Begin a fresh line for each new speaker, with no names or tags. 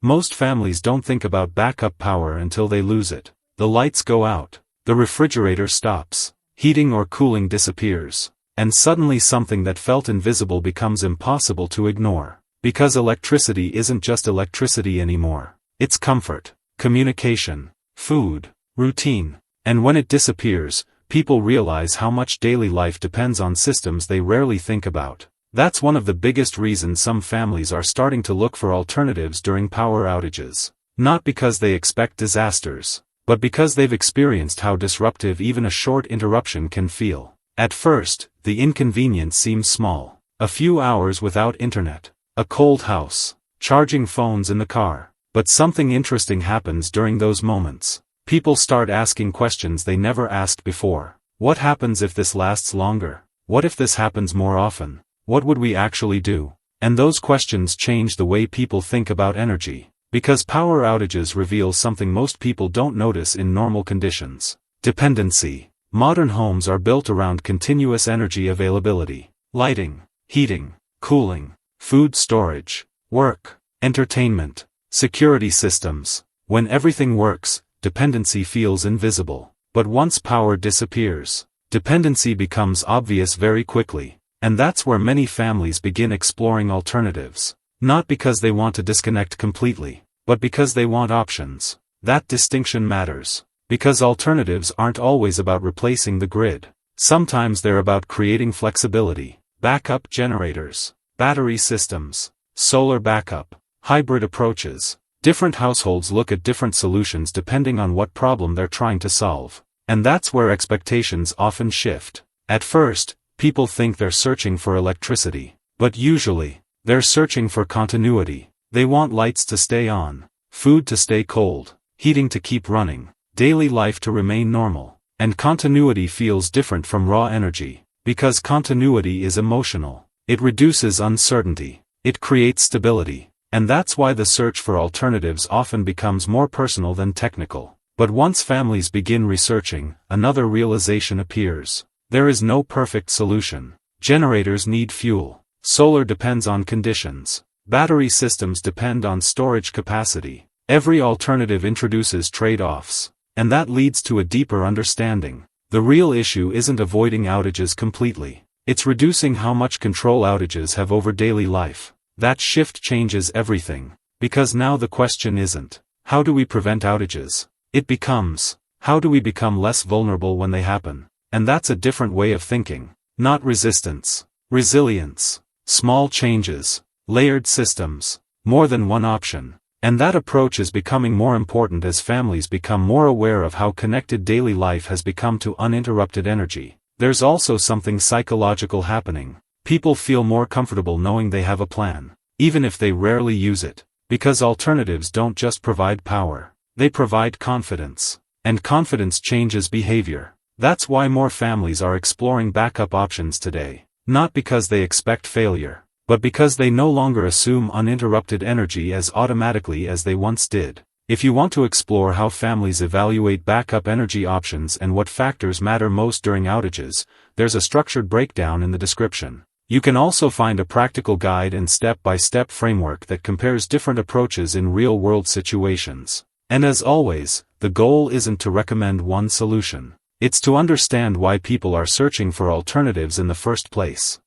Most families don't think about backup power until they lose it. The lights go out, the refrigerator stops, heating or cooling disappears, and suddenly something that felt invisible becomes impossible to ignore. Because electricity isn't just electricity anymore. It's comfort, communication, food, routine. And when it disappears, people realize how much daily life depends on systems they rarely think about. That's one of the biggest reasons some families are starting to look for alternatives during power outages. Not because they expect disasters, but because they've experienced how disruptive even a short interruption can feel. At first, the inconvenience seems small. A few hours without internet, a cold house, charging phones in the car. But something interesting happens during those moments. People start asking questions they never asked before. What happens if this lasts longer? What if this happens more often? What would we actually do? And those questions change the way people think about energy. Because power outages reveal something most people don't notice in normal conditions. Dependency. Modern homes are built around continuous energy availability. Lighting, heating, cooling, food storage, work, entertainment, security systems. When everything works, dependency feels invisible. But once power disappears, dependency becomes obvious very quickly. And that's where many families begin exploring alternatives. Not because they want to disconnect completely, but because they want options. That distinction matters. Because alternatives aren't always about replacing the grid. Sometimes they're about creating flexibility. Backup generators, battery systems, solar backup, hybrid approaches. Different households look at different solutions depending on what problem they're trying to solve. And that's where expectations often shift. At first, people think they're searching for electricity. But usually, they're searching for continuity. They want lights to stay on, food to stay cold, heating to keep running, daily life to remain normal. And continuity feels different from raw energy. Because continuity is emotional. It reduces uncertainty. It creates stability. And that's why the search for alternatives often becomes more personal than technical. But once families begin researching, another realization appears. There is no perfect solution. Generators need fuel. Solar depends on conditions. Battery systems depend on storage capacity. Every alternative introduces trade-offs. And that leads to a deeper understanding. The real issue isn't avoiding outages completely. It's reducing how much control outages have over daily life. That shift changes everything. Because now the question isn't, how do we prevent outages? It becomes, how do we become less vulnerable when they happen? And that's a different way of thinking. Not resistance. Resilience. Small changes. Layered systems. More than one option. And that approach is becoming more important as families become more aware of how connected daily life has become to uninterrupted energy. There's also something psychological happening. People feel more comfortable knowing they have a plan, even if they rarely use it. Because alternatives don't just provide power. They provide confidence. And confidence changes behavior. That's why more families are exploring backup options today. Not because they expect failure, but because they no longer assume uninterrupted energy as automatically as they once did. If you want to explore how families evaluate backup energy options and what factors matter most during outages, there's a structured breakdown in the description. You can also find a practical guide and step-by-step framework that compares different approaches in real-world situations. And as always, the goal isn't to recommend one solution. It's to understand why people are searching for alternatives in the first place.